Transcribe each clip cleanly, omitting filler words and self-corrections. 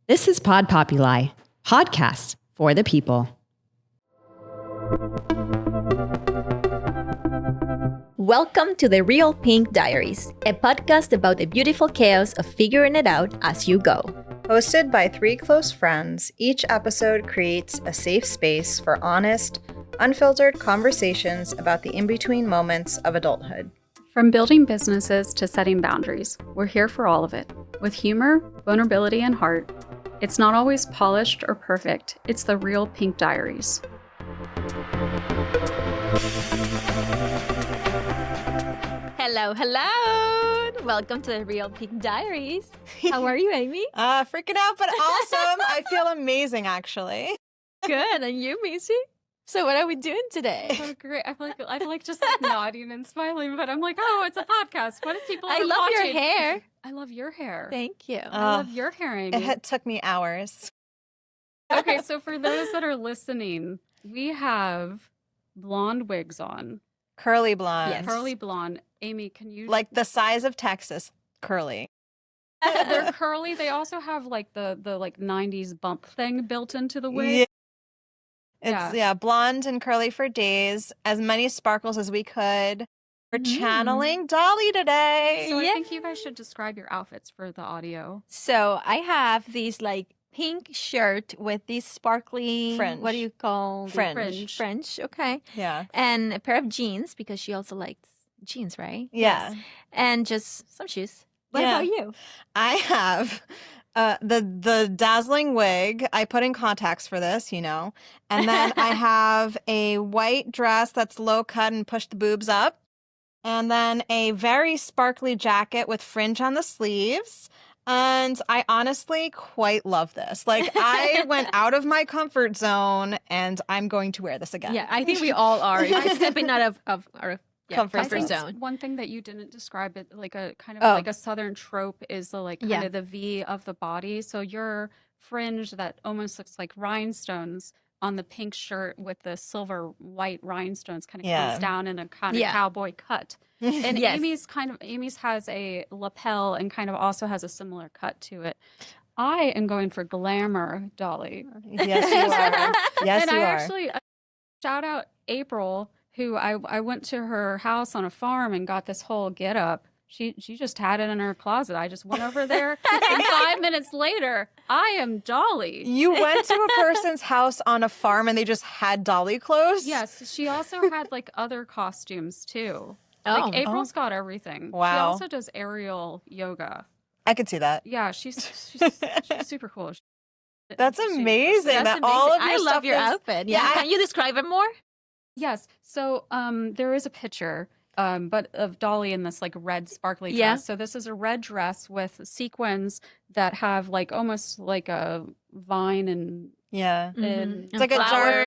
This is Pod Populi, podcast for the people. Welcome to the Real Pink Diaries, a podcast about the beautiful chaos of figuring it out as you go. Hosted by three close friends, each episode creates a safe space for honest, unfiltered conversations about the in-between moments of adulthood. From building businesses to setting boundaries, we're here for all of it. With humor, vulnerability, and heart. It's not always polished or perfect. It's the Real Pink Diaries. Hello. Welcome to the Real Pink Diaries. How are you, Amy? Freaking out, but awesome. I feel amazing, actually. Good. And you, Macy? So what are we doing today? Oh, great. I feel like just nodding and smiling, but I'm like, oh, it's a podcast. What if people I are love watching? your hair. I love your hair. Thank you. I love your hair, Amy. It took me hours. Okay, so for those that are listening, we have blonde wigs on. Curly blonde. Yes. Curly blonde. Amy, can you... Like the size of Texas, curly. They're curly. They also have like the 90s bump thing built into the wig. Yeah. It's blonde and curly for days. As many sparkles as we could. We're channeling Dolly today. So I think you guys should describe your outfits for the audio. So I have these like pink shirt with these sparkly Fringe. What do you call Fringe. Fringe, okay. Yeah. And a pair of jeans because she also likes jeans, right? Yeah. Yes. And just some shoes. What Yeah. about you? I have the dazzling wig. I put in contacts for this, and then I have a white dress that's low cut and push the boobs up, and then a very sparkly jacket with fringe on the sleeves. And I honestly quite love this. Like, I went out of my comfort zone, and I'm going to wear this again. Yeah, I think we all are. Stepping out of our Comfort zone. One thing that you didn't describe it like a kind of Oh. like a southern trope is the kind of the V of the body. So your fringe that almost looks like rhinestones on the pink shirt with the silver white rhinestones kind of comes down in a kind of cowboy cut. And Yes. Amy's has a lapel and kind of also has a similar cut to it. I am going for glamour, Dolly. Yes, you are. Yes, And you I are. actually shout out April, who I went to her house on a farm and got this whole get up. She just had it in her closet. I just went over there, and 5 minutes later, I am Dolly. You went to a person's house on a farm, and they just had Dolly clothes? Yes, she also had like other costumes too. Oh. Like April's got everything. Wow. She also does aerial yoga. I could see that. Yeah, she's super cool. That's amazing. That's that amazing. all of your I love stuff your is- outfit. Yeah. Can you describe it more? Yes. So there is a picture, but of Dolly in this like red sparkly dress. Yeah. So this is a red dress with sequins that have like almost like a vine and Yeah. And It's like a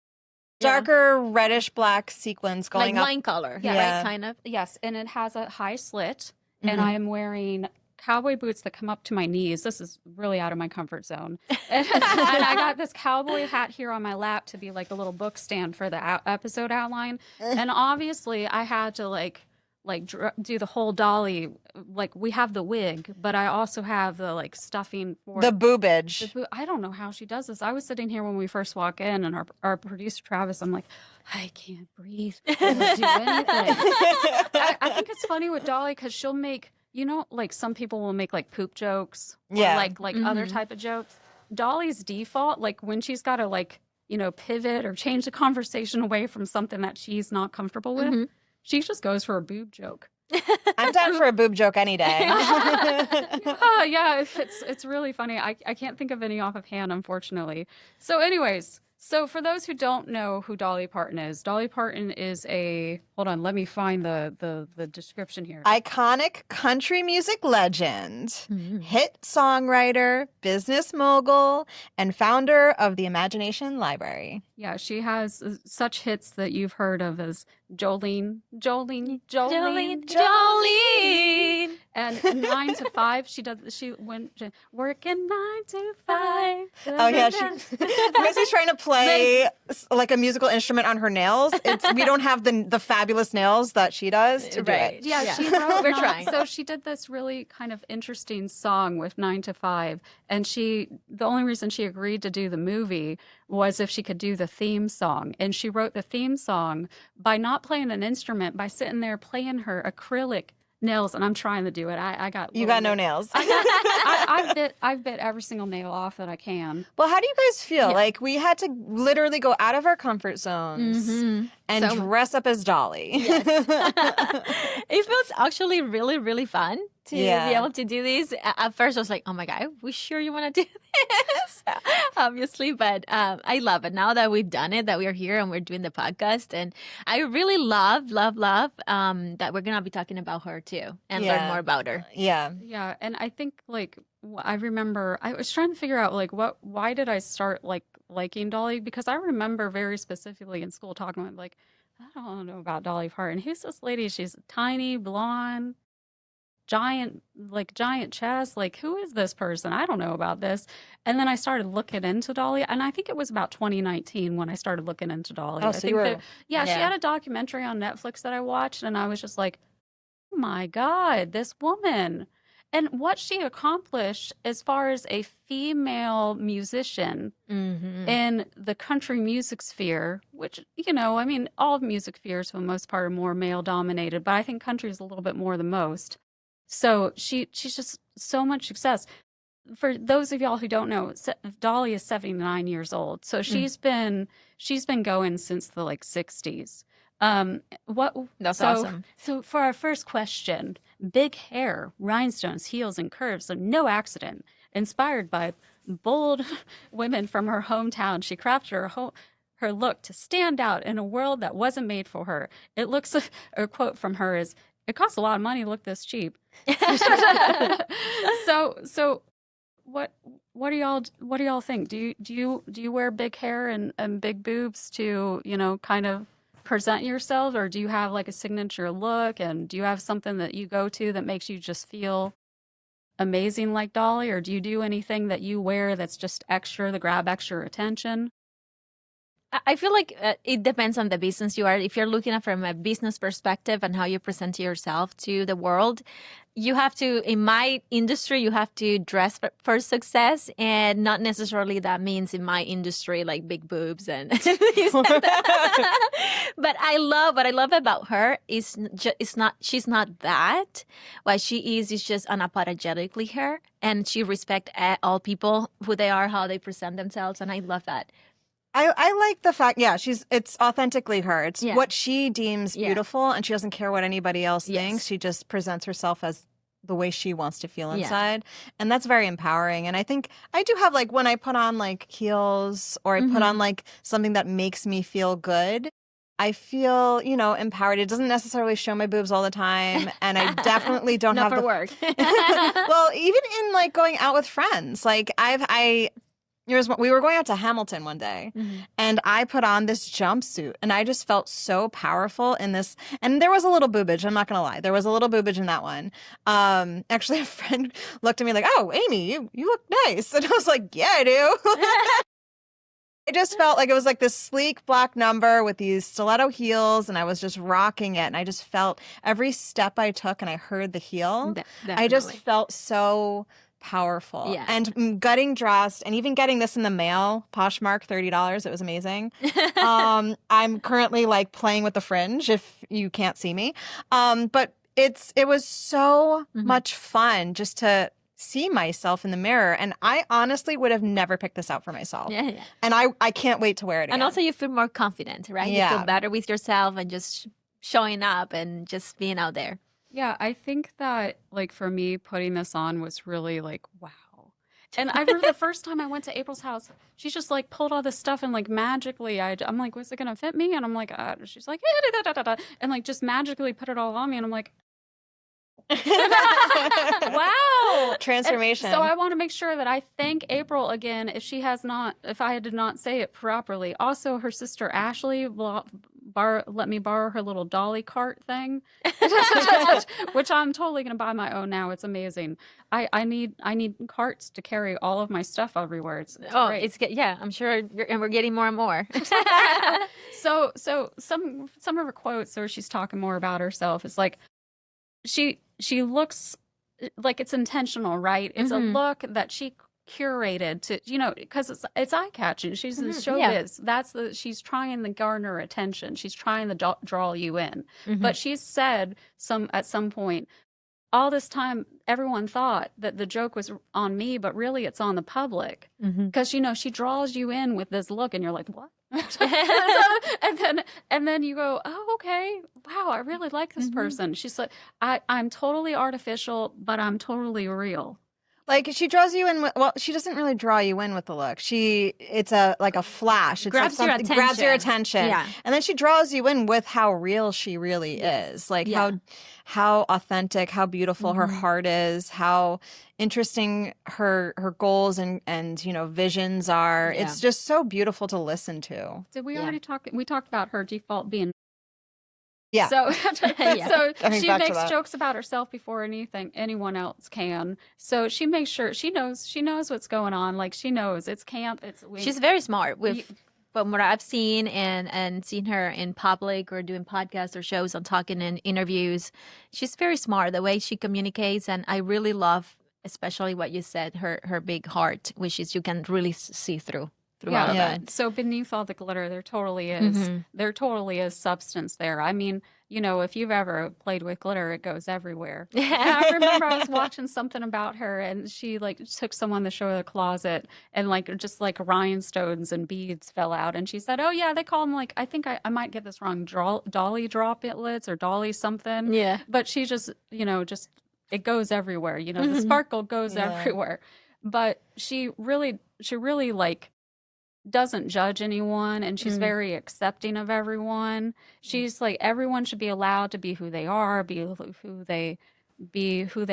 darker reddish black sequins going like up. wine color, Yeah. right? Kind of. yes, and it has a high slit, and I am wearing cowboy boots that come up to my knees. This is really out of my comfort zone. And I got this cowboy hat here on my lap to be like a little book stand for the episode outline. And obviously I had to do the whole Dolly. Like, we have the wig, but I also have the like stuffing for The boobage. I don't know how she does this. I was sitting here when we first walk in, and our producer Travis, I'm like, I can't breathe. I can't do anything. I think it's funny with Dolly because she'll make, like some people will make like poop jokes, or Yeah. like other type of jokes. Dolly's default, like when she's got to pivot or change the conversation away from something that she's not comfortable with, she just goes for a boob joke. I'm down for a boob joke any day. Oh, yeah, it's really funny. I can't think of any off of hand, unfortunately. So anyways, so for those who don't know who Dolly Parton is hold on, let me find the description here. Iconic country music legend, hit songwriter, business mogul, and founder of the Imagination Library. Yeah, she has such hits that you've heard of as Jolene. And 9 to 5, she went working 9 to 5. Oh yeah, Missy's trying to play like a musical instrument on her nails. We don't have the fabulous nails that she does to do it. Yeah, she wrote We're trying. So she did this really kind of interesting song with 9 to 5. And the only reason she agreed to do the movie was if she could do the theme song. And she wrote the theme song by not playing an instrument, by sitting there playing her acrylic nails. And I'm trying to do it. You got no nails. I've bit every single nail off that I can. Well, how do you guys feel? Yeah. Like, we had to literally go out of our comfort zones and dress up as Dolly. Yes. It feels actually really, really fun to be able to do this. At first, I was like, oh my God, are we sure you want to do this? Obviously, but I love it. Now that we've done it, that we're here and we're doing the podcast. And I really love that we're going to be talking about her too and learn more about her. Yeah. Yeah. And I think, like, I remember I was trying to figure out, like, why did I start, like, liking Dolly? Because I remember very specifically in school talking about, like, I don't know about Dolly Parton. Who's this lady? She's tiny, blonde, giant chest. Like, who is this person? I don't know about this. And then I started looking into Dolly, and I think it was about 2019 when I started looking into Dolly. Oh, so you were... she had a documentary on Netflix that I watched, and I was just like, oh my God, this woman. And what she accomplished as far as a female musician in the country music sphere, which, you know, I mean, all music spheres for the most part are more male dominated, but I think country is a little bit more than most. So she's just so much success. For those of y'all who don't know, Dolly is 79 years old. So she's been going since the like 60s. That's awesome. So for our first question, big hair, rhinestones, heels, and curves, so no accident. Inspired by bold women from her hometown, she crafted her look to stand out in a world that wasn't made for her. A quote from her is, "It costs a lot of money to look this cheap." So what do y'all think? Do you wear big hair and big boobs to, you know, kind of present yourself, or do you have like a signature look, and do you have something that you go to that makes you just feel amazing like Dolly, or do you do anything that you wear that's just extra to grab extra attention? I feel like it depends on the business you are. If you're looking at from a business perspective and how you present yourself to the world, you have to, in my industry, you have to dress for success. And not necessarily that means in my industry, like big boobs and things like that. But what I love about her is she's not that. What she is just unapologetically her. And she respects all people, who they are, how they present themselves. And I love that. I like the fact, it's authentically her. It's what she deems beautiful, and she doesn't care what anybody else thinks. She just presents herself as the way she wants to feel inside. And that's very empowering. And I think I do have, like, when I put on, like, heels, or I put on, like, something that makes me feel good, I feel, you know, empowered. It doesn't necessarily show my boobs all the time. And I definitely don't have for work. Well, even in, like, going out with friends, like, we were going out to Hamilton one day, and I put on this jumpsuit, and I just felt so powerful in this. And there was a little boobage. I'm not going to lie. There was a little boobage in that one. Actually, a friend looked at me like, "Oh, Amy, you look nice." And I was like, "Yeah, I do." I just felt like it was like this sleek black number with these stiletto heels, and I was just rocking it. And I just felt every step I took and I heard the heel, I just felt so powerful. And getting dressed and even getting this in the mail, Poshmark, $30. It was amazing. I'm currently like playing with the fringe if you can't see me. But it was so much fun just to see myself in the mirror. And I honestly would have never picked this out for myself. And I can't wait to wear it again. And also you feel more confident, right? You feel better with yourself and just showing up and just being out there. Yeah, I think that, like, for me, putting this on was really like, wow. And I remember the first time I went to April's house, she just like pulled all this stuff and like magically, I'm like, was it gonna fit me? And I'm like, she's like, da, da, da, da, and like just magically put it all on me, and I'm like, Wow. Transformation. So I want to make sure that I thank April again if I did not say it properly. Also, her sister Ashley let me borrow her little dolly cart thing, which I'm totally going to buy my own now. It's amazing. I need carts to carry all of my stuff everywhere. It's great. I'm sure, and we're getting more and more. So some of her quotes, where she's talking more about herself, is like she looks like it's intentional, right? It's a look that she curated to, because it's eye catching. She's in showbiz. She's trying to garner attention. She's trying to draw you in. But she's said at some point, all this time, everyone thought that the joke was on me, but really it's on the public. Because, she draws you in with this look and you're like, what? and then you go, oh, okay. Wow, I really like this person. She's like, I'm totally artificial, but I'm totally real. Like she draws you in. Well, she doesn't really draw you in with the look. It's like a flash. It's grabs like grabs your attention. Yeah. And then she draws you in with how real she really is. Like how authentic, how beautiful her heart is, how interesting her goals and visions are. Yeah. It's just so beautiful to listen to. Did we already talk? We talked about her default being. Yeah. So, so she back to makes that. jokes about herself before anyone else can. So she makes sure she knows what's going on. Like she knows it's camp. She's very smart from what I've seen and seen her in public or doing podcasts or shows and talking in interviews. She's very smart the way she communicates, and I really love, especially what you said, her big heart, which is you can really see through all of that. So beneath all the glitter, there totally is. There totally is substance there. I mean, if you've ever played with glitter, it goes everywhere. I remember I was watching something about her, and she took someone to show her the closet, and just rhinestones and beads fell out, and she said, "Oh yeah, they call them I think I might get this wrong, Dolly droplets or Dolly something." Yeah, but she just it goes everywhere. The sparkle goes everywhere. But she really doesn't judge anyone, and she's very accepting of everyone. She's like, everyone should be allowed to be who they are, be who they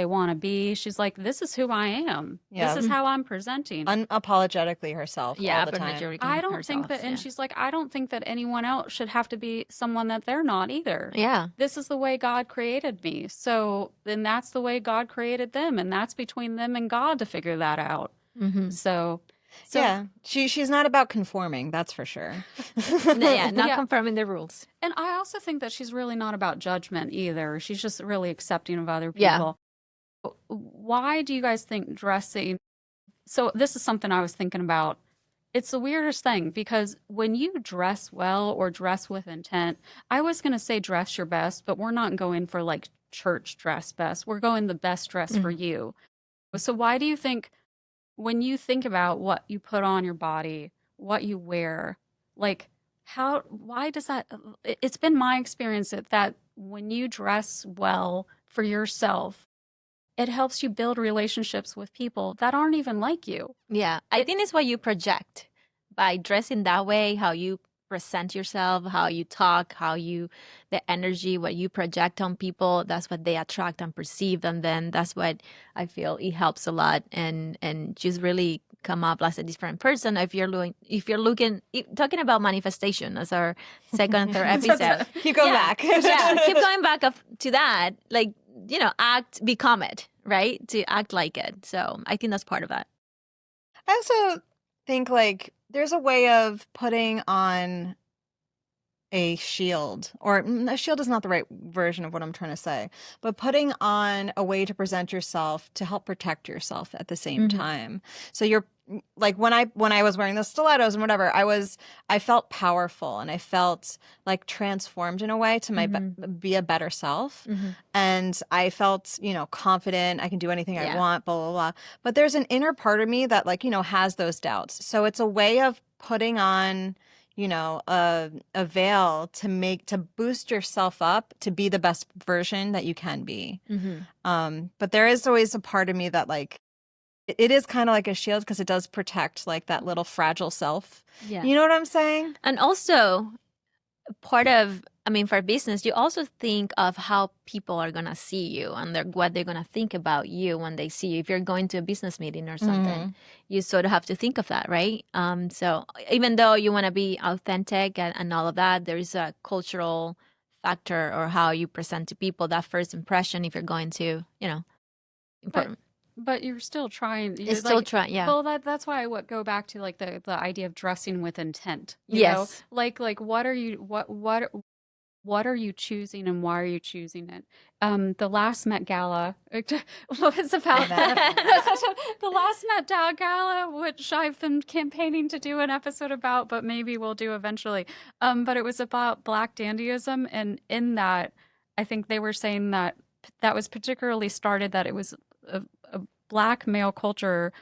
want to be. She's like, this is who I am. Yeah. This is how I'm presenting. Unapologetically herself. yeah, all the time. I don't think that, and she's like, I don't think that anyone else should have to be someone that they're not either. Yeah. This is the way God created me. So then that's the way God created them, and that's between them and God to figure that out. So yeah, she's not about conforming, that's for sure. Not confirming the rules. And I also think that she's really not about judgment either. She's just really accepting of other people. Yeah. Why do you guys think dressing? So this is something I was thinking about. It's the weirdest thing, because when you dress well or dress with intent, I was going to say dress your best, but we're not going for church dress best. We're going the best dress for you. So why do you think, when you think about what you put on your body, what you wear, why does that, it's been my experience that when you dress well for yourself, it helps you build relationships with people that aren't even like you. Yeah. I think it's what you project by dressing that way, how you present yourself, how you talk, the energy, what you project on people, that's what they attract and perceive. And then that's what I feel it helps a lot and just really come up as a different person. If you're looking, talking about manifestation as our second and third episode. Keep going back. Keep going back to that. Become it, right? To act like it. So I think that's part of that. I also think there's a way of putting on a shield, or a shield is not the right version of what I'm trying to say, but putting on a way to present yourself to help protect yourself at the same time. So you're when I was wearing the stilettos and whatever, I felt powerful, and I felt transformed in a way to be a better self. And I felt, confident. I can do anything I want, blah, blah, blah. But there's an inner part of me that has those doubts. So it's a way of putting on, a veil to boost yourself up to be the best version that you can be. But there is always a part of me that it is kind of like a shield, because it does protect that little fragile self. Yeah. You know what I'm saying? And also part of I mean, for business, you also think of how people are going to see you and what they're going to think about you when they see you. If you're going to a business meeting or something, you sort of have to think of that, right? So even though you want to be authentic and all of that, there is a cultural factor or how you present to people, that first impression, if you're going to, important. But you're still trying. It's still trying, yeah. Well, that's why I would go back to like the idea of dressing with intent. You Yes. know? Like what are you what are you choosing and why are you choosing it? The last Met Gala, what was about the last Met Gala, which I've been campaigning to do an episode about, but maybe we'll do eventually. But it was about Black dandyism, and in that, I think they were saying that was particularly started that it was a Black male culture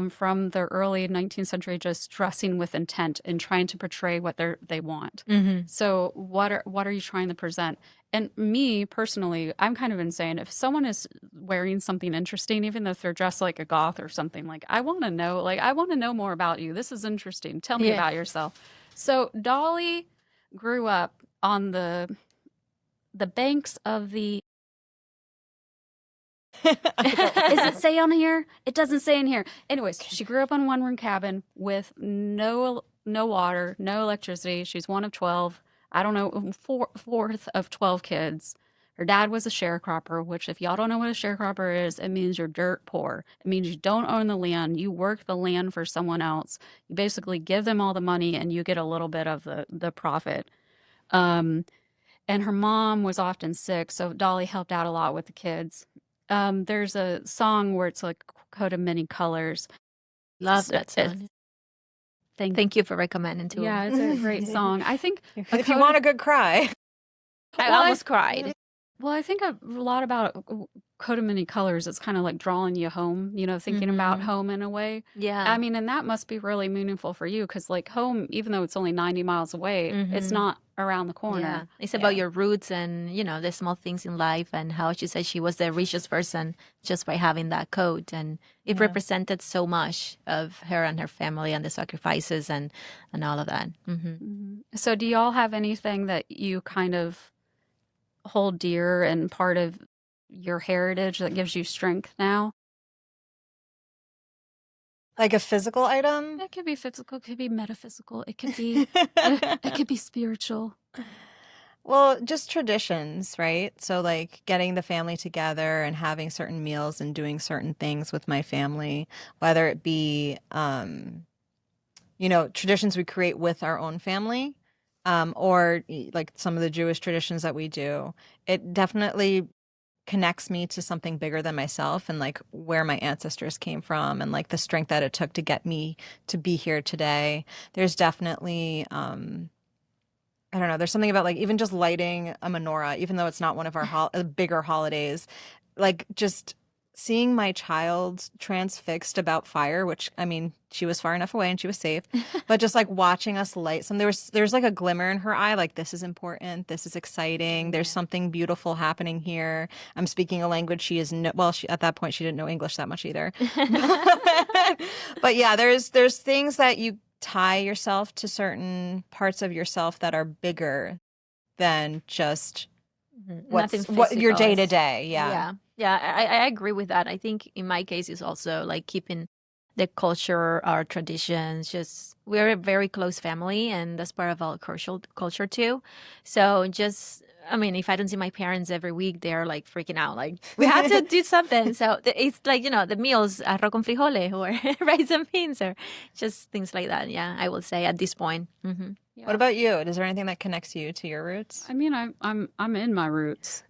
from the early 19th century, just dressing with intent and trying to portray what they want. So what are you trying to present? And me personally, I'm kind of insane. If someone is wearing something interesting, even if they're dressed like a goth or something, like I want to know more about you. This is interesting. Tell me about yourself. So Dolly grew up on the banks of the Does it say on here? It doesn't say in here. Anyways, she grew up on a one-room cabin with no water, no electricity. She's one of 12. I don't know, fourth of 12 kids. Her dad was a sharecropper, which if y'all don't know what a sharecropper is, it means you're dirt poor. It means you don't own the land. You work the land for someone else. You basically give them all the money and you get a little bit of the profit. And her mom was often sick, so Dolly helped out a lot with the kids. There's a song where it's like coat of many colors. Love that song. Thank you for recommending to Yeah, it's a great song. I think if you want a good cry. I almost cried. Well, I think a lot about coat of many colors. It's kind of like drawing you home, thinking about home in a way. Yeah. I mean, and that must be really meaningful for you because like home, even though it's only 90 miles away, it's not around the corner. Yeah. It's about your roots and, the small things in life and how she said she was the richest person just by having that coat. And it represented so much of her and her family and the sacrifices and all of that. So do y'all have anything that you kind of hold dear and part of your heritage that gives you strength now? Like a physical item? It could be physical, it could be metaphysical, it could be spiritual. Well, just traditions, right? So like getting the family together and having certain meals and doing certain things with my family, whether it be traditions we create with our own family, or like some of the Jewish traditions that we do. It definitely connects me to something bigger than myself and like where my ancestors came from and like the strength that it took to get me to be here today. There's definitely, I don't know, there's something about like even just lighting a menorah, even though it's not one of our bigger holidays, like just seeing my child transfixed about fire, which I mean, she was far enough away and she was safe, but just like watching us light some, there's like a glimmer in her eye, like this is important, this is exciting, there's something beautiful happening here. I'm speaking a language she is at that point she didn't know English that much either. But yeah, there's things that you tie yourself to certain parts of yourself that are bigger than just what your day to day. Yeah, I agree with that. I think in my case it's also like keeping the culture, our traditions. Just we're a very close family, and that's part of our culture too. So just, I mean, if I don't see my parents every week, they're like freaking out. Like we have to do something. So it's like the meals, arroz con frijoles or rice and beans, or just things like that. Yeah, I will say at this point. Yeah. What about you? Is there anything that connects you to your roots? I mean, I'm in my roots.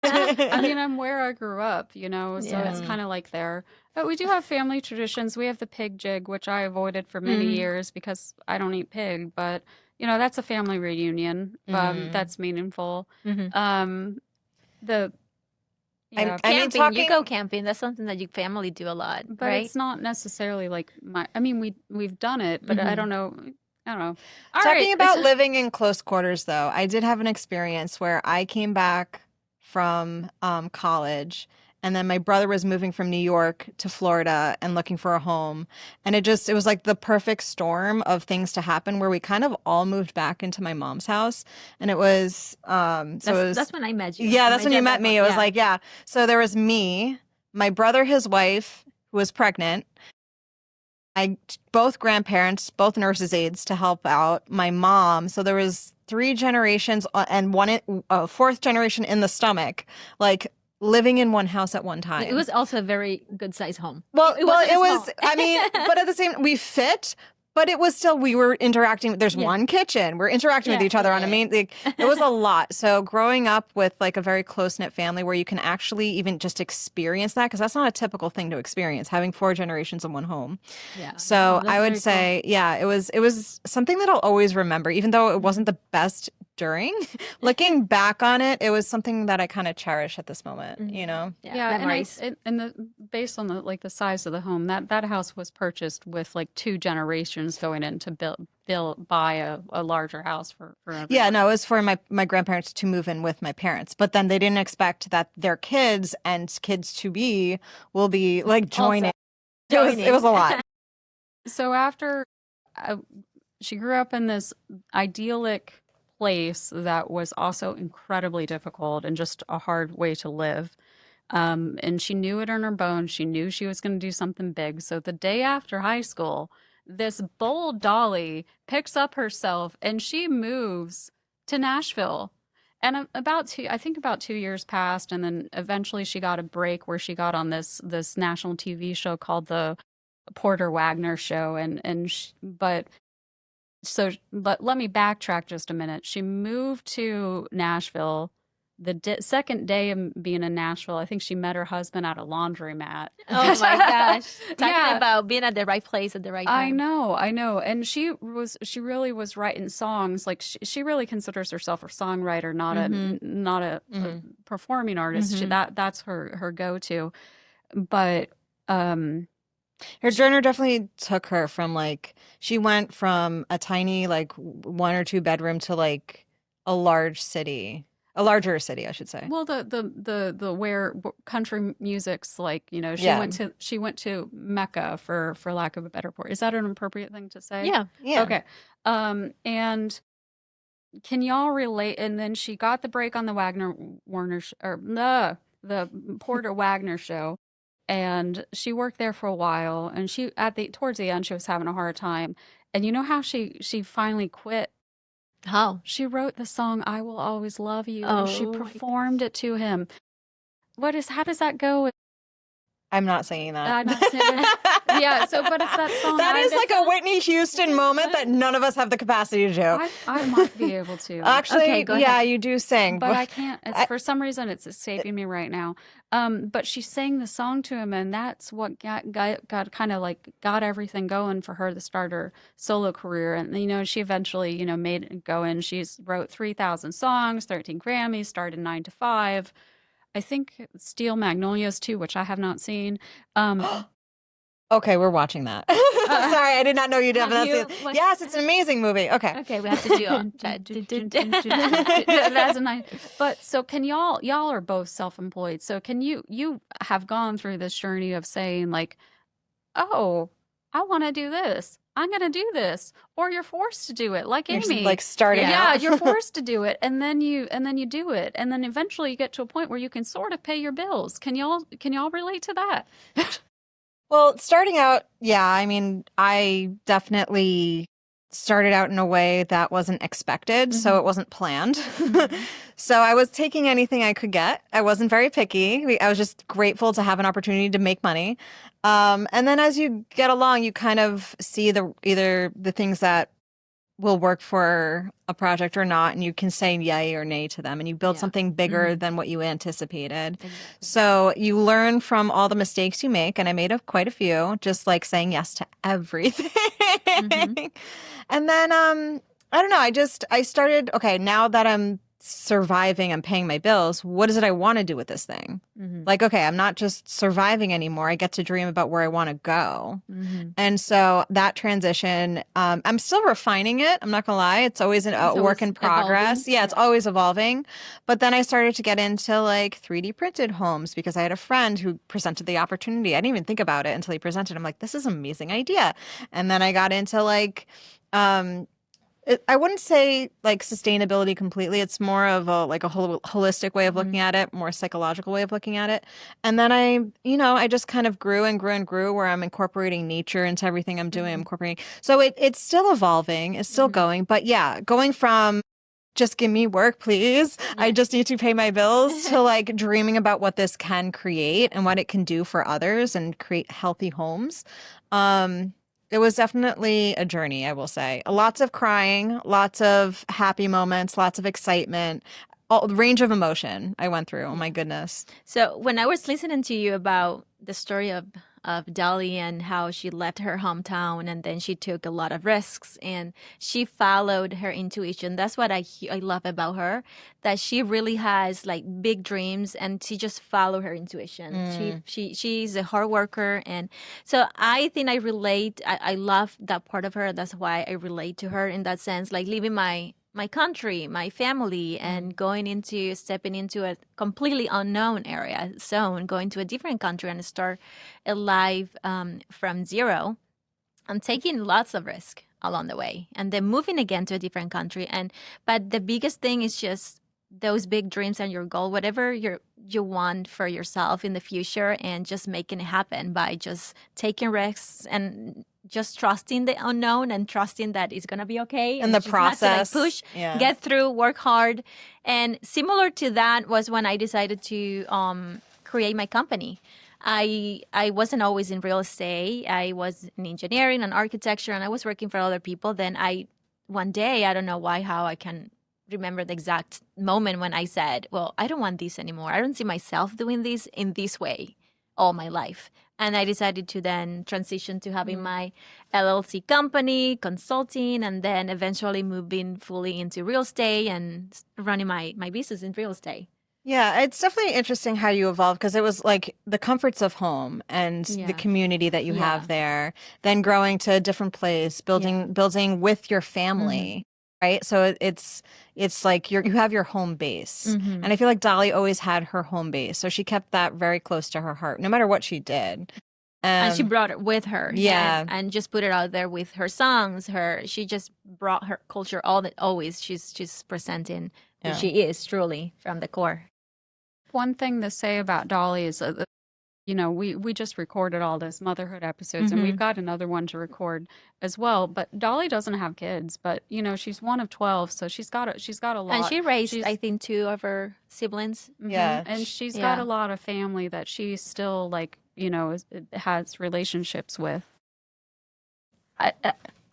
I mean, I'm where I grew up, so it's kind of like there. But we do have family traditions. We have the pig jig, which I avoided for many years because I don't eat pig. But, that's a family reunion. That's meaningful. I mean, you go camping. That's something that your family do a lot, but right? it's not necessarily like we've done it, but I don't know. Talking about living in close quarters, though, I did have an experience where I came back from college And then my brother was moving from New York to Florida and looking for a home. And it was like the perfect storm of things to happen where we kind of all moved back into my mom's house. And it was, That's when I met you. yeah, that's when you met me. It was like, yeah. So there was me, my brother, his wife, who was pregnant, both grandparents, both nurses' aides to help out, my mom. So there was 3 generations and fourth generation in the stomach, like living in one house at one time. It was also a very good size home. Well, it was, I mean, but at the same, we fit, but it was still, we were interacting. There's one kitchen. We're interacting with each other on a main, like, it was a lot. So growing up with like a very close-knit family where you can actually even just experience that, because that's not a typical thing to experience, having 4 generations in one home. Yeah. So I would say, it was something that I'll always remember, even though it wasn't the best during. Looking back on it, it was something that I kind of cherish at this moment, you know? Yeah, memories. Based on the size of the home, that house was purchased with like 2 generations going in to buy a larger house for everyone. Yeah, no, it was for my grandparents to move in with my parents, but then they didn't expect that their kids and kids to be will be like joining. It was a lot. So after she grew up in this idyllic place that was also incredibly difficult and just a hard way to live. And she knew it in her bones. She knew she was going to do something big. So the day after high school, this bold Dolly picks up herself and she moves to Nashville. And about 2 years passed, and then eventually she got a break where she got on this national TV show called the Porter Wagner Show. But let me backtrack just a minute. She moved to Nashville. The second day of being in Nashville, I think she met her husband at a laundromat. Oh my gosh. Talking about being at the right place at the right time. I know. And she really was writing songs. Like she really considers herself a songwriter, not a performing artist. That's her go-to. But her journey definitely took her from like, she went from a tiny like 1 or 2 bedroom to like a larger city, I should say. Well, the where country music's like, you know, she went to Mecca for lack of a better word. Is that an appropriate thing to say? Yeah. Okay. And can y'all relate? And then she got the break on the the Porter Wagner show. And she worked there for a while, and towards the end she was having a hard time. And you know how she finally quit? How? She wrote the song "I Will Always Love You" and she performed it to him. How does that go? I'm not saying that. I'm not saying that. Yeah, but it's that song. That is like a Whitney Houston moment that none of us have the capacity to do. I might be able to. Actually, okay, go ahead. You do sing. But I can't. For some reason, it's escaping me right now. But she sang the song to him, and that's what got kind of like got everything going for her to start her solo career. And, you know, she eventually, you know, made it go in. She's wrote 3,000 songs, 13 Grammys, started 9 to 5. I think Steel Magnolias too, which I have not seen. Okay, we're watching that. Sorry, I did not know you'd have not seen. Yes, it's an amazing movie. Okay, we have to do That's a nice. But so can y'all are both self-employed. So can you have gone through this journey of saying like, oh, I want to do this. I'm going to do this, or you're forced to do it, like Amy. You're like starting out. Yeah, you're forced to do it, and then you do it, and then eventually you get to a point where you can sort of pay your bills. Can y'all relate to that? Well, starting out, yeah. I mean, I definitely started out in a way that wasn't expected, so it wasn't planned. So I was taking anything I could get. I wasn't very picky. I was just grateful to have an opportunity to make money. And then as you get along, you kind of see either the things that will work for a project or not, and you can say yay or nay to them, and you build something bigger than what you anticipated. Exactly. So you learn from all the mistakes you make, and I made quite a few, just like saying yes to everything. And then I don't know, I started, okay, now that I'm surviving and paying my bills, what is it I want to do with this thing? Like, okay, I'm not just surviving anymore. I get to dream about where I want to go. And so that transition, I'm still refining it. I'm not gonna lie. It's always a work in progress. evolving. Yeah, it's always evolving. But then I started to get into like 3D printed homes because I had a friend who presented the opportunity. I didn't even think about it until he presented. I'm like, this is an amazing idea. And then I got into like, I wouldn't say like sustainability completely. It's more of a like a holistic way of looking at it, more psychological way of looking at it. And then I just kind of grew and grew and grew where I'm incorporating nature into everything I'm doing. I'm incorporating. So it's still evolving. It's still going. But yeah, going from just give me work, please. I just need to pay my bills to like dreaming about what this can create and what it can do for others and create healthy homes. It was definitely a journey, I will say. Lots of crying, lots of happy moments, lots of excitement, all range of emotion I went through. Oh my goodness. So when I was listening to you about the story of Dolly and how she left her hometown and then she took a lot of risks and she followed her intuition. That's what I love about her, that she really has like big dreams and she just follow her intuition. She's a hard worker, and so I think I relate. I love that part of her. That's why I relate to her in that sense, like leaving my country, my family, and stepping into a completely unknown area zone, going to a different country and start a life from zero. I'm taking lots of risk along the way, and then moving again to a different country. But the biggest thing is just those big dreams and your goal, whatever you want for yourself in the future, and just making it happen by just taking risks and just trusting the unknown and trusting that it's going to be okay. And the just have to, like, process. push, get through, work hard. And similar to that was when I decided to create my company. I wasn't always in real estate. I was in engineering and architecture, and I was working for other people. Then one day, I don't know why, how I can remember the exact moment when I said, well, I don't want this anymore. I don't see myself doing this in this way all my life. And I decided to then transition to having my LLC company, consulting, and then eventually moving fully into real estate and running my business in real estate. Yeah, it's definitely interesting how you evolved, because it was like the comforts of home and the community that you have there, then growing to a different place, building with your family. Right. So it's like you have your home base. And I feel like Dolly always had her home base. So she kept that very close to her heart, no matter what she did. And she brought it with her. Yeah. And just put it out there with her songs. She just brought her culture always. She's presenting who she is truly from the core. One thing to say about Dolly is we just recorded all those motherhood episodes, and we've got another one to record as well. But Dolly doesn't have kids, but she's one of 12, so she's got a lot. And she raised, I think, 2 of her siblings. Yeah, and she's got a lot of family that she still has relationships with.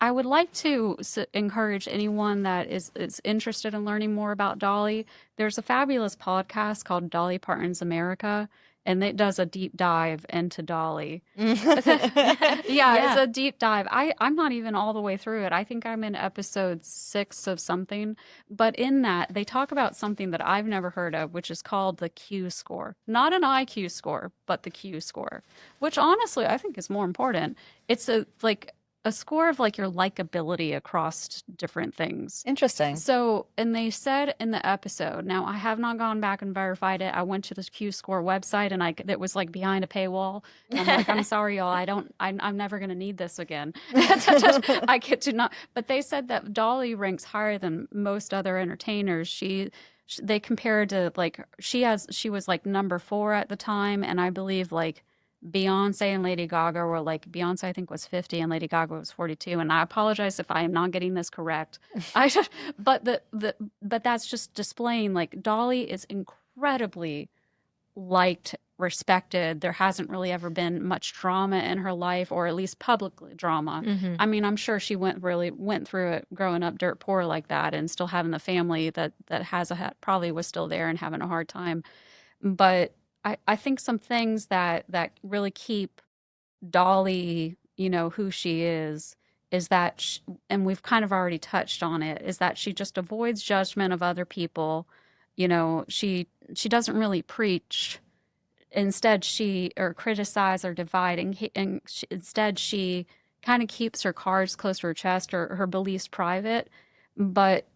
I would like to encourage anyone that is interested in learning more about Dolly. There's a fabulous podcast called Dolly Parton's America, and it does a deep dive into Dolly. It's a deep dive. I'm not even all the way through it. I think I'm in episode 6 of something. But in that, they talk about something that I've never heard of, which is called the Q score. Not an IQ score, but the Q score, which honestly I think is more important. It's a score of like your likability across different things. Interesting. So, and they said in the episode, now I have not gone back and verified it. I went to the Q Score website and it was like behind a paywall. And I'm like, I'm sorry, y'all. I'm never going to need this again. I get to not, but they said that Dolly ranks higher than most other entertainers. They compared to she was like number 4 at the time. And I believe like Beyonce and Lady Gaga were like, Beyonce I think was 50 and Lady Gaga was 42, and I apologize if I am not getting this correct. But that's just displaying like Dolly is incredibly liked, respected. There hasn't really ever been much drama in her life, or at least publicly drama. I mean, I'm sure she went through it growing up dirt poor like that, and still having the family that probably was still there and having a hard time. But I think some things that really keep Dolly, who she is is that, and we've kind of already touched on it, is that she just avoids judgment of other people. You know, she doesn't really preach. Instead, or criticize or divide, and instead she kind of keeps her cards close to her chest or her beliefs private. But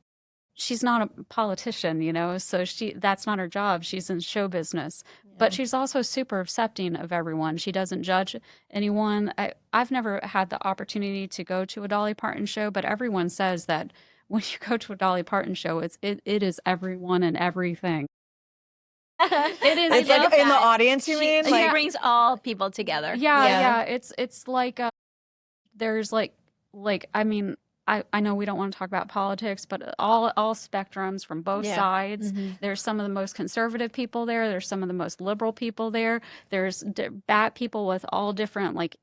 she's not a politician, you know, so that's not her job. She's in show business. But she's also super accepting of everyone. She doesn't judge anyone. I've never had the opportunity to go to a Dolly Parton show, but everyone says that when you go to a Dolly Parton show, it is everyone and everything. It is. It's like in the audience, you mean? She Like, brings all people together. Yeah. It's like there's like I mean, I know we don't want to talk about politics, but all spectrums from both sides. Mm-hmm. There's some of the most conservative people there. There's some of the most liberal people there. There's bad people with all different like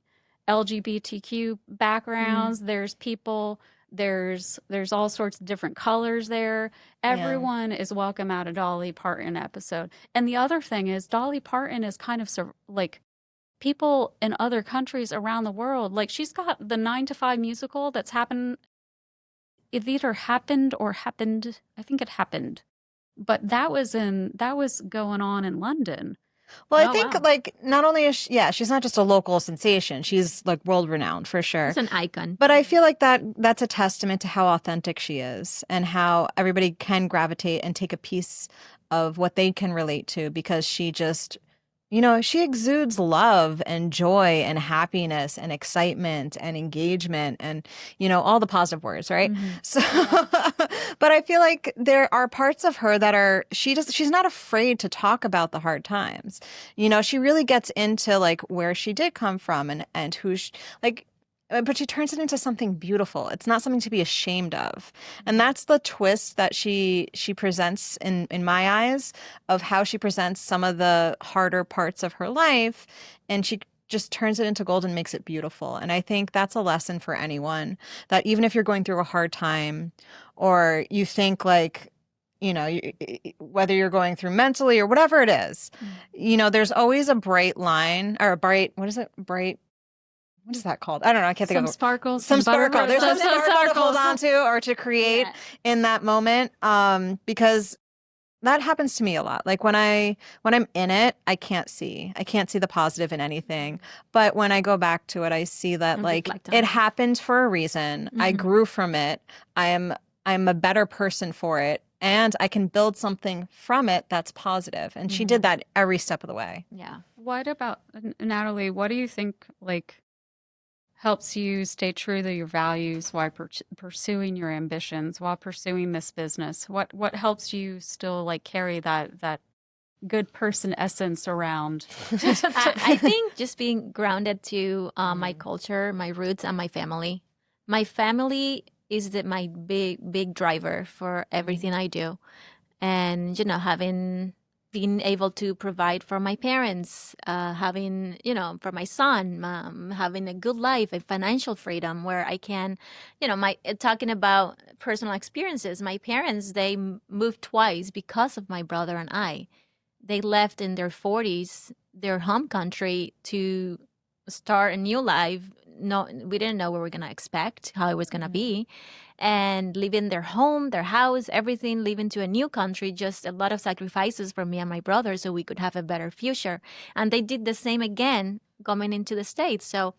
LGBTQ backgrounds. There's people. There's all sorts of different colors there. Everyone is welcome at a Dolly Parton episode. And the other thing is Dolly Parton is kind of like people in other countries around the world. Like she's got the 9 to 5 musical that's happened. It either happened or happened. I think it happened, but that was going on in London. well, I think like not only is she's not just a local sensation. She's like world renowned for sure. It's an icon. But I feel like that's a testament to how authentic she is and how everybody can gravitate and take a piece of what they can relate to because she just, you know, she exudes love and joy and happiness and excitement and engagement and, you know, all the positive words, right? So, but I feel like there are parts of her that she's not afraid to talk about the hard times. You know, she really gets into like where she did come from and who but she turns it into something beautiful. It's not something to be ashamed of. And that's the twist that she presents in my eyes of how she presents some of the harder parts of her life. And she just turns it into gold and makes it beautiful. And I think that's a lesson for anyone that even if you're going through a hard time or you think like, you know, whether you're going through mentally or whatever it is, you know, there's always a bright line or what is that called? I don't know. I can't think of it. Some sparkle. There's some sparkle to hold on to or to create in that moment. Because that happens to me a lot. Like when I'm in it, I can't see the positive in anything. But when I go back to it, I see that like it happened for a reason. I grew from it. I'm a better person for it. And I can build something from it that's positive. And she did that every step of the way. Yeah. What about, Natalie, what do you think like helps you stay true to your values while pursuing your ambitions, while pursuing this business? What helps you still like carry that good person essence around? I think just being grounded to my culture, my roots, and my family. My family is my big driver for everything I do. And, you know, being able to provide for my parents, having, you know, for my son, having a good life, a financial freedom where I can, you know, talking about personal experiences, my parents, they moved twice because of my brother and I. They left in their 40s, their home country to start a new life. No, we didn't know what we were going to expect, how it was going to be. And leaving their home, their house, everything, leaving to a new country, just a lot of sacrifices for me and my brother so we could have a better future. And they did the same again coming into the States. So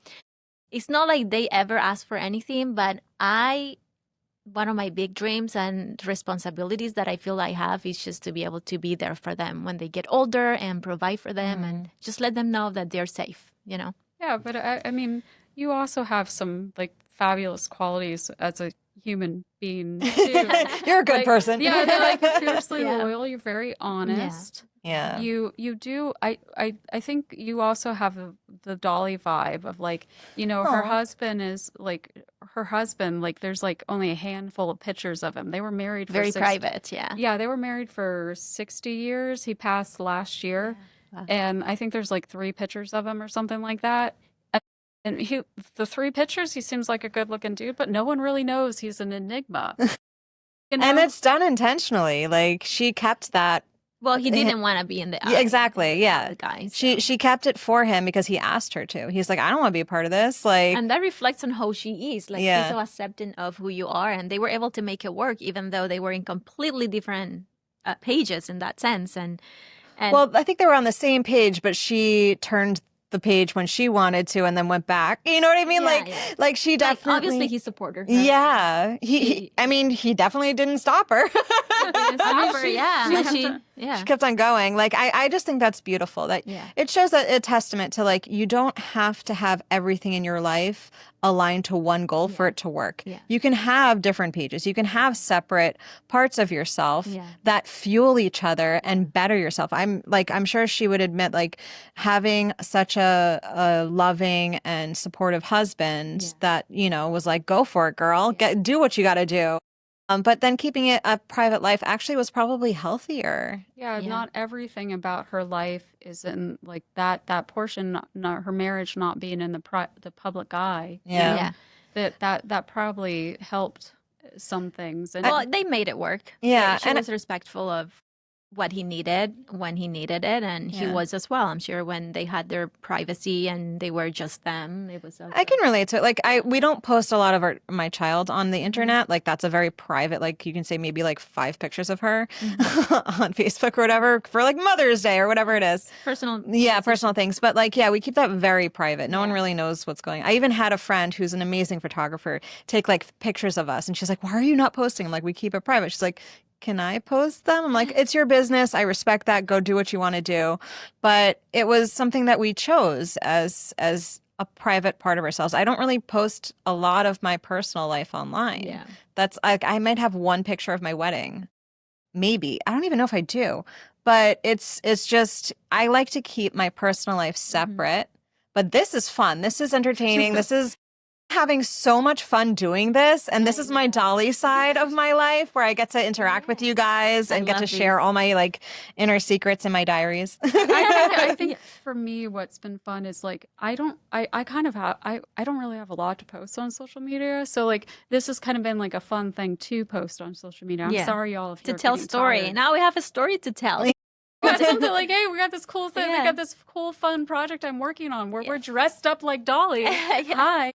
it's not like they ever asked for anything, but one of my big dreams and responsibilities that I feel I have is just to be able to be there for them when they get older and provide for them and just let them know that they're safe, you know? Yeah, but I mean, you also have some like fabulous qualities as a human being too. You're a good person. Yeah, they're like fiercely loyal. You're very honest. Yeah. You do. I think you also have the Dolly vibe of like, you know, her husband. Like there's like only a handful of pictures of him. They were married for very private. Yeah. Yeah, they were married for 60 years. He passed last year, and I think there's like 3 pictures of him or something like that. And the 3 pictures, he seems like a good-looking dude, but no one really knows he's an enigma. You know? And it's done intentionally. Like she kept that Well, he didn't want to be in the Yeah, exactly. Yeah. the guy. She kept it for him because he asked her to. He's like, I don't want to be a part of this. Like, and that reflects on how she is. Like Yeah. she's so accepting of who you are, and they were able to make it work, even though they were in completely different pages in that sense. And well, I think they were on the same page, but she turned the page when she wanted to and then went back. You know what I mean? Yeah, like she definitely. obviously he supported her. Yeah. I mean, he definitely didn't stop her. She She kept on going. Like, I just think that's beautiful. That it shows a testament to, like, you don't have to have everything in your life aligned to one goal for it to work. Yeah. You can have different pages. You can have separate parts of yourself that fuel each other and better yourself. I'm sure she would admit, like, having such a loving and supportive husband that, you know, was like, go for it, girl. Do what you got to do. But then keeping it a private life actually was probably healthier. Yeah, not everything about her life is in like that portion, not her marriage not being in the public eye. Yeah. That probably helped some things. And well, they made it work. Yeah, She was respectful of what he needed when he needed it, and he was as well. I'm sure when they had their privacy and they were just them, it was. I can relate to it. Like, we don't post a lot of my child on the internet. Like, that's a very private. Like, you can say maybe like 5 pictures of her on Facebook or whatever for like Mother's Day or whatever it is. Personal. Yeah, personal things. But like, we keep that very private. No one really knows what's going on. I even had a friend who's an amazing photographer take like pictures of us, and she's like, "Why are you not posting?" I'm like, "We keep it private." She's like, can I post them? I'm like, it's your business. I respect that. Go do what you want to do. But it was something that we chose as a private part of ourselves. I don't really post a lot of my personal life online. Yeah. That's like, I might have one picture of my wedding. Maybe. I don't even know if I do. But it's just, I like to keep my personal life separate. But this is fun. This is entertaining. This is having so much fun doing this, and this is my Dolly side of my life where I get to interact with you guys and get to share all my like inner secrets in my diaries. I think for me what's been fun is like I don't really have a lot to post on social media, so like this has kind of been like a fun thing to post on social media. I'm sorry y'all if to you're tell getting story. tired. Now we have a story to tell. Got something like, hey, we got this cool thing, we got this cool fun project I'm working on where we're dressed up like Dolly. Hi.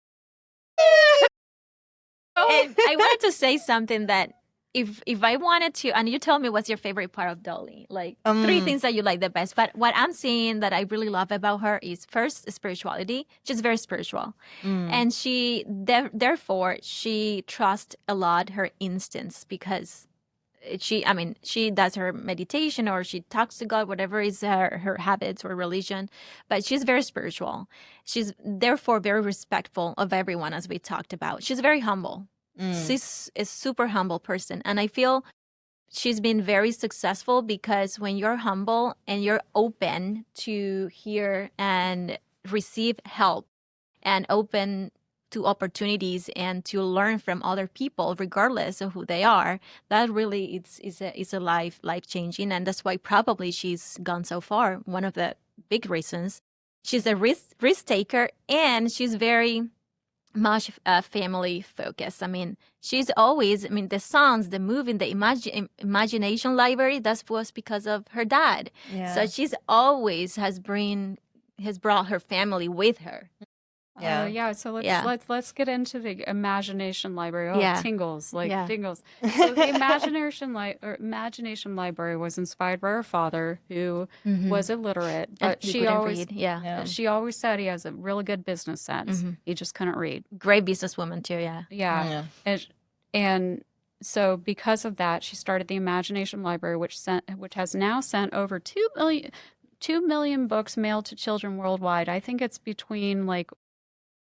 And I wanted to say something that if I wanted to, and you tell me what's your favorite part of Dolly, like 3 things that you like the best. But what I'm seeing that I really love about her is first spirituality. She's very spiritual, and she therefore she trusts a lot her instincts because she does her meditation or she talks to God, whatever is her habits or religion, but she's very spiritual. She's therefore very respectful of everyone, as we talked about. She's very humble. She's a super humble person. And I feel she's been very successful because when you're humble and you're open to hear and receive help and open to opportunities and to learn from other people, regardless of who they are, that really is a life changing, and that's why probably she's gone so far. One of the big reasons, she's a risk taker, and she's very much family focused. I mean, she's always. I mean, the songs, the movie, the imagination library. That was because of her dad. Yeah. So she's always has brought her family with her. So let's get into the imagination library. Tingles, tingles. So the imagination library was inspired by her father, who was illiterate, but she always she always said he has a really good business sense. He just couldn't read. Great businesswoman too. Yeah. And so because of that, she started the Imagination Library, which has now sent over 2 million books mailed to children worldwide. I think it's between like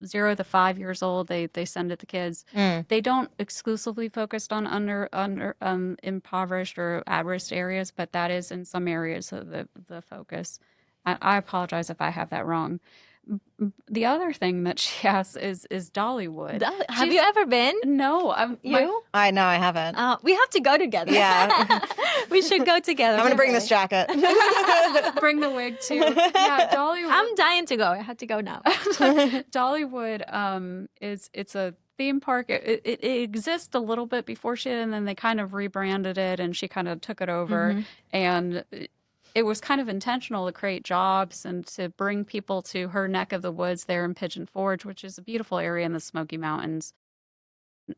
0 to 5 years old. They send it to kids. They don't exclusively focus on under impoverished or at-risk areas, but that is in some areas of the focus. I apologize if I have that wrong. The other thing that she has is Dollywood. Have you ever been? No. I know, I haven't. We have to go together. Yeah. We should go together. I'm going to bring this jacket. Bring the wig too. Yeah, Dollywood. I'm dying to go. I have to go now. Dollywood it's a theme park. It exists a little bit before she did, and then they kind of rebranded it, and she kind of took it over. And it was kind of intentional to create jobs and to bring people to her neck of the woods there in Pigeon Forge, which is a beautiful area in the Smoky Mountains.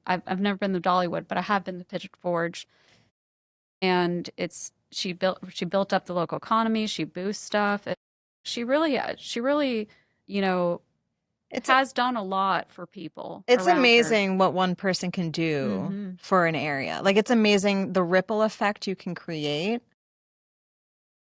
I've never been to Dollywood, but I have been to Pigeon Forge, and she built up the local economy. She boosts stuff. She really, you know, has done a lot for people. It's around her. amazing what one person can do for an area. Like, it's amazing the ripple effect you can create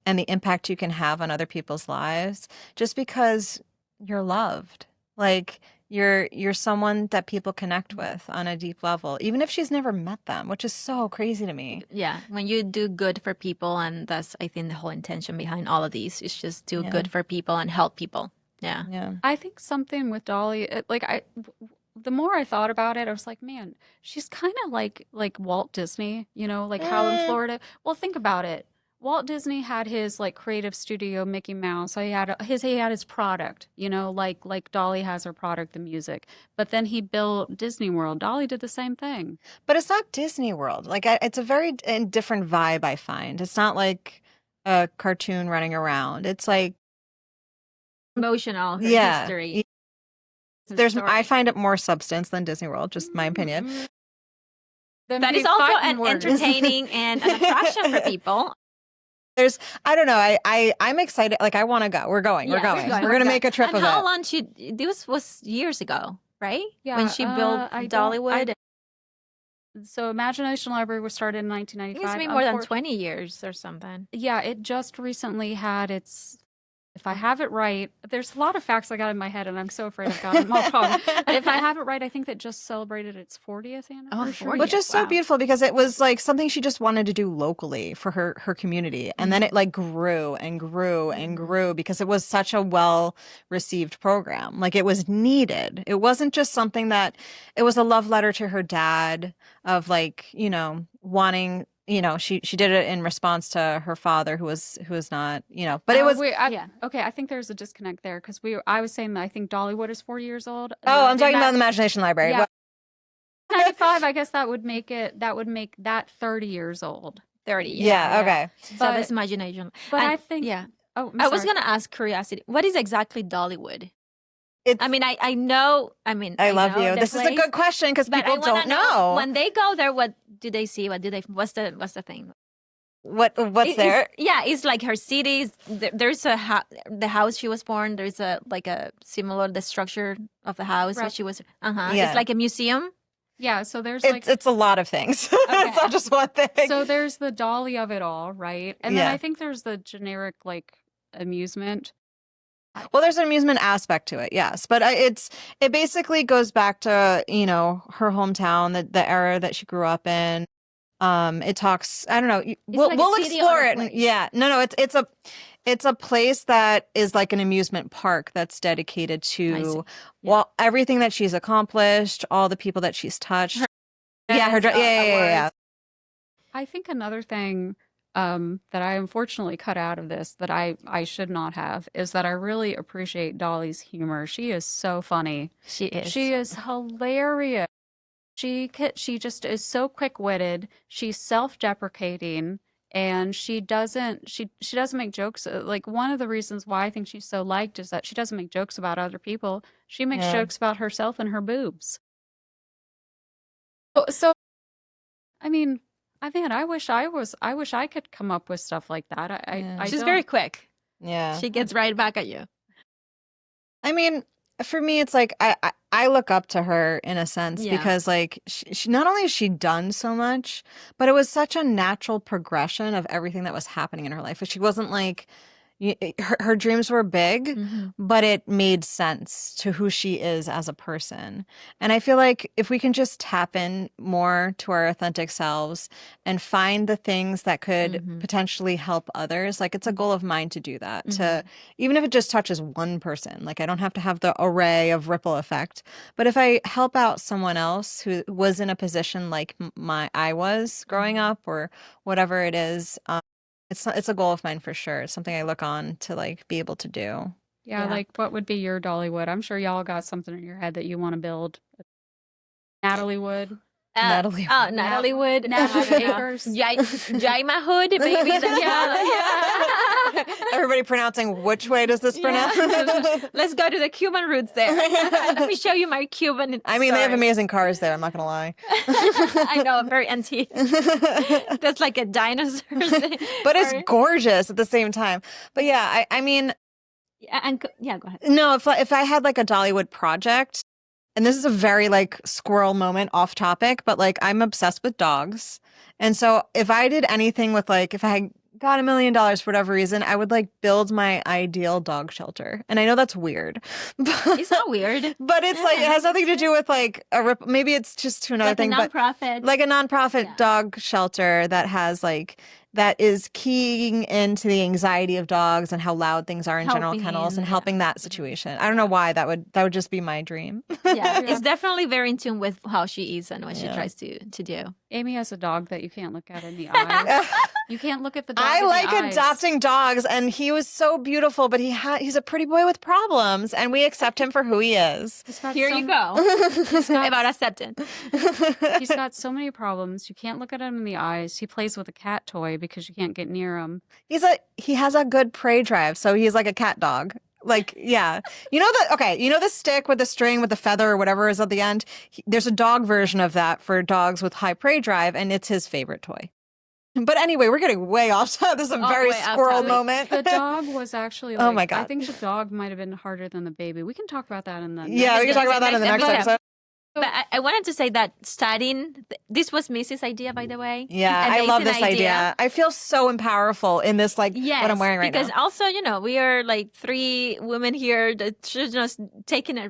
and the impact you can have on other people's lives just because you're loved. Like, you're someone that people connect with on a deep level, even if she's never met them, which is so crazy to me. Yeah, when you do good for people, and that's, I think, the whole intention behind all of these is just do good for people and help people. Yeah. Yeah. I think something with Dolly, the more I thought about it, I was like, man, she's kind of like Walt Disney, you know, like how in Florida. Well, think about it. Walt Disney had his like creative studio, Mickey Mouse. He had his product, you know, like Dolly has her product, the music. But then he built Disney World. Dolly did the same thing. But it's not Disney World. Like, it's a very different vibe, I find. It's not like a cartoon running around. It's like Emotional history. I find it more substance than Disney World, just my opinion. That is also an entertaining and an attraction for people. I don't know. I'm excited. Like, I want to go. We're going. We're going. We're going to make a trip and of it. how long this was years ago, right? Yeah. When she built Dollywood. So Imagination Library was started in 1995. It's been more than 20 years or something. Yeah, it just recently had its, if I have it right, there's a lot of facts I got in my head, and I'm so afraid I've gotten them all wrong. If I have it right, I think that just celebrated its 40th anniversary. Which is so beautiful because it was like something she just wanted to do locally for her community. And then it like grew and grew and grew because it was such a well-received program. Like, it was needed. It wasn't just something that, it was a love letter to her dad of like, you know, wanting, you know, she did it in response to her father who was not, you know, but it was okay. I think there's a disconnect there because I was saying that I think Dollywood is 4 years old. Oh, I'm talking about the Imagination Library. Yeah. 95, I guess that would make that 30 years old. 30. Yeah. Okay. So that's Imagination. But I think. Yeah. Oh, I was gonna ask curiosity. What is exactly Dollywood? I mean, I love you. This is a good question because people don't know. When they go there, what do they see? What's the thing? What's there? It's like her cities. There's the house she was born. There's a similar the structure of the house where she was. Yeah. It's like a museum. Yeah, so there's it's a lot of things. It's not just one thing. So there's the Dolly of it all, right? And then I think there's the generic like amusement. Well, there's an amusement aspect to it, yes, but it basically goes back to, you know, her hometown, the era that she grew up in. It talks. I don't know. We'll explore it. No, it's a place that is like an amusement park that's dedicated to everything that she's accomplished, all the people that she's touched. Yeah. I think another thing that I unfortunately cut out of this that I should not have is that I really appreciate Dolly's humor. She is so funny. She is hilarious. She just is so quick-witted. She's self-deprecating, and she doesn't make jokes. Like, one of the reasons why I think she's so liked is that she doesn't make jokes about other people. She makes jokes about herself and her boobs. So I mean, I wish I could come up with stuff like that. She's very quick. Yeah. She gets right back at you. I mean, for me, it's like I look up to her in a sense because like she not only has she done so much, but it was such a natural progression of everything that was happening in her life. She wasn't like her dreams were big, but it made sense to who she is as a person. And I feel like if we can just tap in more to our authentic selves and find the things that could potentially help others, like it's a goal of mine to do that, to even if it just touches one person. Like, I don't have to have the array of ripple effect, but if I help out someone else who was in a position like I was growing up or whatever it is, it's a goal of mine for sure. It's something I look on to like be able to do. Yeah, like what would be your Dollywood? I'm sure y'all got something in your head that you want to build. Natalie would. Natalie. Natalie Wood. Natalie Akers. Jaima Hood, maybe. Yeah. Everybody pronouncing which way does this pronounce? Let's go to the Cuban roots there. Let me show you my Cuban. I mean, they have story. amazing cars there. I'm not going to lie. I know, very antique. That's like a dinosaur. But it's gorgeous at the same time. But yeah, I mean, go ahead. no, if I had like a Dollywood project, and this is a very like squirrel moment off topic, but like I'm obsessed with dogs. And so if I did anything with like, if I had got $1 million for whatever reason, I would like build my ideal dog shelter. And I know that's weird. But, It's not weird. but it's like, it has nothing to do with like maybe it's just to another Like thing. a nonprofit. Like a nonprofit dog shelter that has like, that is keying into the anxiety of dogs and how loud things are in general Helping, kennels and yeah. helping that situation. I don't know why that would just be my dream. Yeah, it's definitely very in tune with how she is and what she tries to do. Amy has a dog that you can't look at in the eyes. You can't look at the dog I in like the eyes. adopting dogs, and he was so beautiful, but he's a pretty boy with problems, and we accept him for who he is. He's got Here some- you go. About acceptance. He's got so many problems. You can't look at him in the eyes. He plays with a cat toy because you can't get near him. He has a good prey drive, so he's like a cat dog. Like, yeah. You know the stick with the string with the feather or whatever is at the end? There's a dog version of that for dogs with high prey drive, and it's his favorite toy. But anyway, we're getting way off topic. This is a very way off squirrel topic. moment. The dog was actually like, Oh my God. I think the dog might have been harder than the baby. We can talk about that in the Yeah, we can talk about that in the next episode. episode. But I wanted to say that studying, this was Missy's idea, by the way. Yeah, I love Amazing this idea. I feel so powerful in this, like Yes, what I'm wearing right because now. also, we are like 3 women here that should just taking a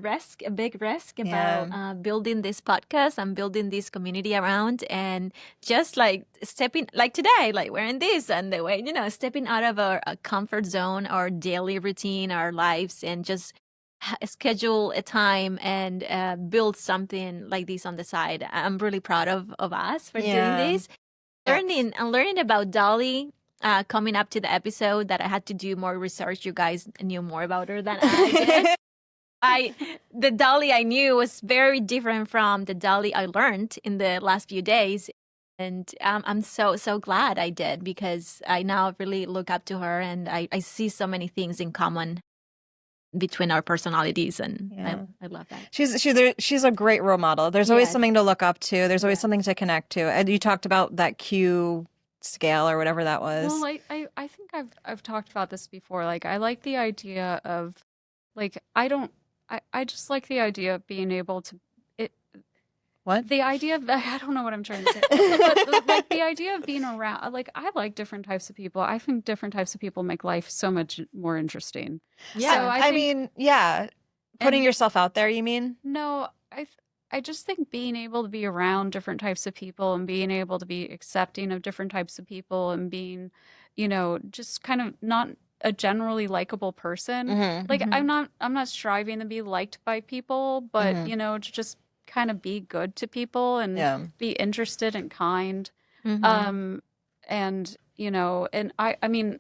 big risk about building this podcast and building this community around, and just like stepping, like today, like wearing this and the way, stepping out of our comfort zone, our daily routine, our lives, and just schedule a time and build something like this on the side. I'm really proud of us for doing this. Learning about Dolly coming up to the episode, that I had to do more research. You guys knew more about her than I did. The Dolly I knew was very different from the Dolly I learned in the last few days. And I'm so glad I did, because I now really look up to her, and I see so many things in common between our personalities, and I love that. She's a great role model. There's always something to look up to. There's always something to connect to. And you talked about that Q scale or whatever that was. Well, like I think I've talked about this before. Like, I like the idea of, like, I just like the idea of being able to What? the idea of, I don't know what I'm trying to say. But, like, the idea of being around, like, I like different types of people. I think different types of people make life so much more interesting. Yeah. So I think, putting yourself out there, you mean? No, I just think being able to be around different types of people and being able to be accepting of different types of people and being, just kind of not a generally likable person. Mm-hmm. Like, I'm not striving to be liked by people, but to just kind of be good to people and be interested and kind. Mm-hmm. And I mean,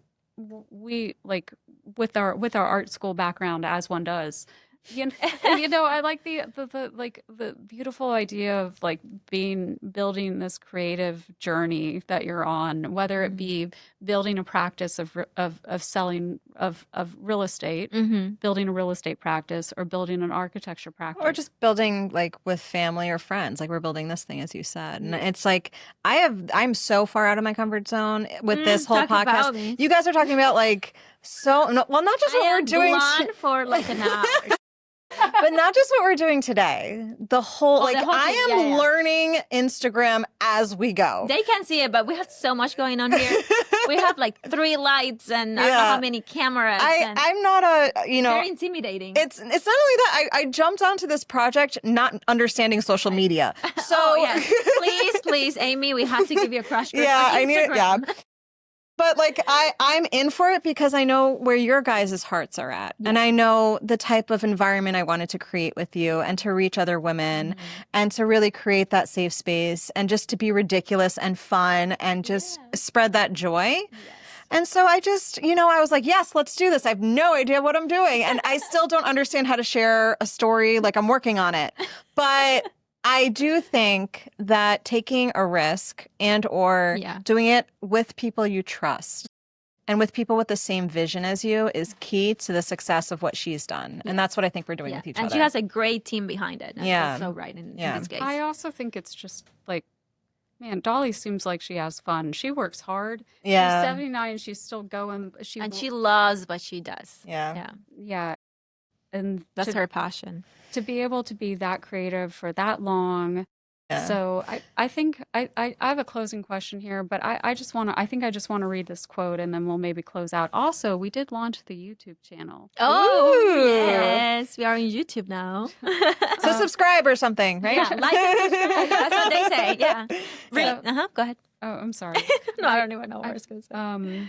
we, like, with our art school background, as one does, I like the beautiful idea of, like, building this creative journey that you're on, whether it be building a practice of selling of real estate, building a real estate practice, or building an architecture practice, Or just building like with family or friends, like we're building this thing, as you said. And it's like I'm so far out of my comfort zone with this whole talk about podcast. me. You guys are talking about like not just what we're doing, blonde for like an hour. but not just what we're doing today. The whole the whole I thing, am learning Instagram as we go. They can't see it, but we have so much going on here. We have like 3 lights and I don't know how many cameras. I'm not very intimidating. It's not only that I jumped onto this project not understanding social media. So please, Amy, we have to give you a crush course. yeah, on I need it. Yeah. Instagram. But like I'm in for it because I know where your guys' hearts are at. And I know the type of environment I wanted to create with you and to reach other women and to really create that safe space and just to be ridiculous and fun and just spread that joy. Yes. And so I just, I was like, yes, let's do this. I have no idea what I'm doing. And I still don't understand how to share a story. Like, I'm working on it. But I do think that taking a risk and or Yeah. doing it with people you trust and with people with the same vision as you is key to the success of what she's done. And that's what I think we're doing with each and other. she has a great team behind it. And Yeah. that's so right in Yeah. this case. I also think it's just like, man, Dolly seems like she has fun. She works hard. Yeah. She's 79 and she's still going. And she loves what she does. Yeah. Yeah. And That's her passion. to be able to be that creative for that long. Yeah. So I think I have a closing question here, but I just want to read this quote and then we'll maybe close out. Also, we did launch the YouTube channel. Oh, Ooh. yes. We are on YouTube now. So subscribe or something, right? Yeah, like and subscribe. That's what they say. Yeah. So- Go ahead. Oh, I'm sorry. No, I don't even know what I was going to say.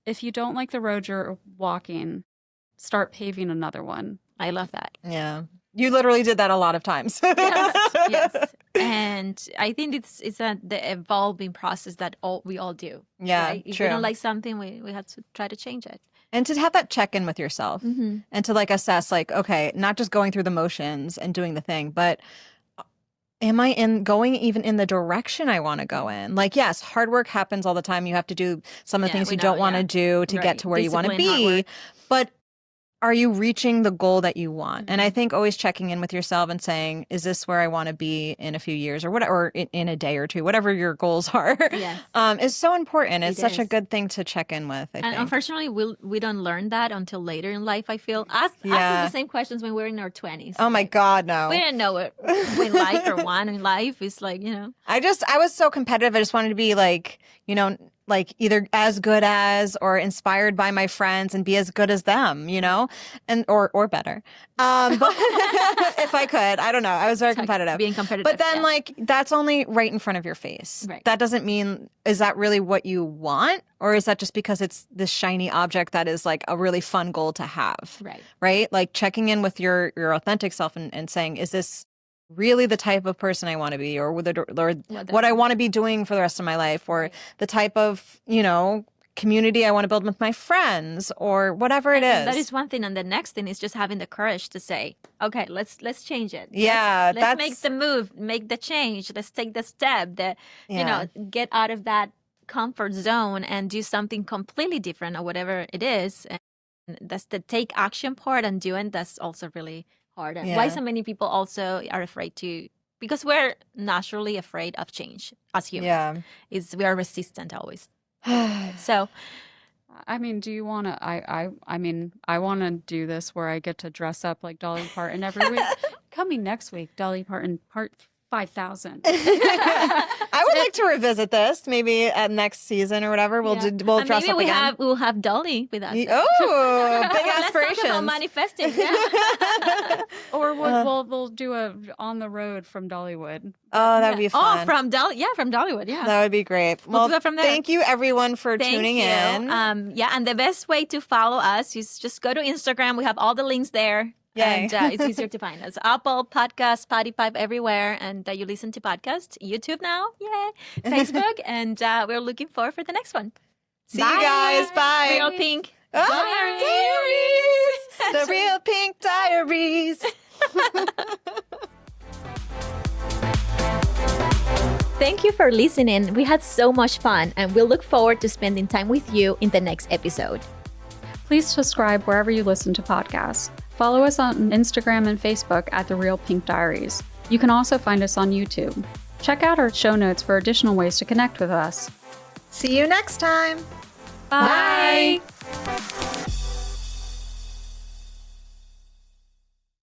If you don't like the road you're walking, start paving another one. I love that. Yeah. You literally did that a lot of times. Yes. And I think it's the evolving process that we all do. Yeah, right? If true. we don't like something, we have to try to change it. And to have that check-in with yourself Mm-hmm. and to like assess like, okay, not just going through the motions and doing the thing, but am I going even in the direction I want to go in? Like, yes, hard work happens all the time. You have to do some of the Yeah, things we you don't know, want to yeah. do to Right. get to where you want to Discipline, hard be. work. But are you reaching the goal that you want? And I think always checking in with yourself and saying, is this where I want to be in a few years or whatever, or in a day or two, whatever your goals are, Yes. is so important. It's It such a is. good thing to check in with, I And think. unfortunately, we don't learn that until later in life, I feel. Ask Yeah. us the same questions when we're in our 20s. Oh my God, no. We didn't know what we like or want in life. It's like, I was so competitive. I just wanted to be like, like either as good as or inspired by my friends and be as good as them, and or better. But if I could, I don't know. I was very competitive. being competitive. But then yeah. like that's only right in front of your face. Right. That doesn't mean, is that really what you want? Or is that just because it's this shiny object that is like a really fun goal to have? Right. Right? Like checking in with your authentic self and saying, is this really the type of person I want to be, or what I want to be doing for the rest of my life, or the type of, community I want to build with my friends, or whatever it is. That is one thing. And the next thing is just having the courage to say, okay, let's change it. Yeah, let's make the move, make the change. Let's take the step, get out of that comfort zone and do something completely different or whatever it is. And that's the take action part and doing. That's also really hard. And why so many people also are afraid to, because we're naturally afraid of change as humans. Yeah. We are resistant always. So, I mean, do you want to? I want to do this where I get to dress up like Dolly Parton every week. Coming next week, Dolly Parton part 5,000. I would like to revisit this maybe at next season or whatever. We'll Yeah. we'll And dress maybe up again. we'll have Dolly with us. Oh, big Let's aspirations. talk about manifesting. Yeah. Or we'll do a on the road from Dollywood. Oh, that'd be fun. Oh, from Dollywood. Yeah. That would be great. We'll do it from there. Thank you everyone for Thank tuning you. in. And the best way to follow us is just go to Instagram. We have all the links there. Yay. And it's easier to find us. Apple Podcasts, Spotify, everywhere. And you listen to podcasts. YouTube now. Yay. Facebook. And we're looking forward for the next one. See you guys. Bye. Real Pink. Oh, diaries. The Real Pink Diaries. Thank you for listening. We had so much fun, and we'll look forward to spending time with you in the next episode. Please subscribe wherever you listen to podcasts. Follow us on Instagram and Facebook at The Real Pink Diaries. You can also find us on YouTube. Check out our show notes for additional ways to connect with us. See you next time. Bye. Bye.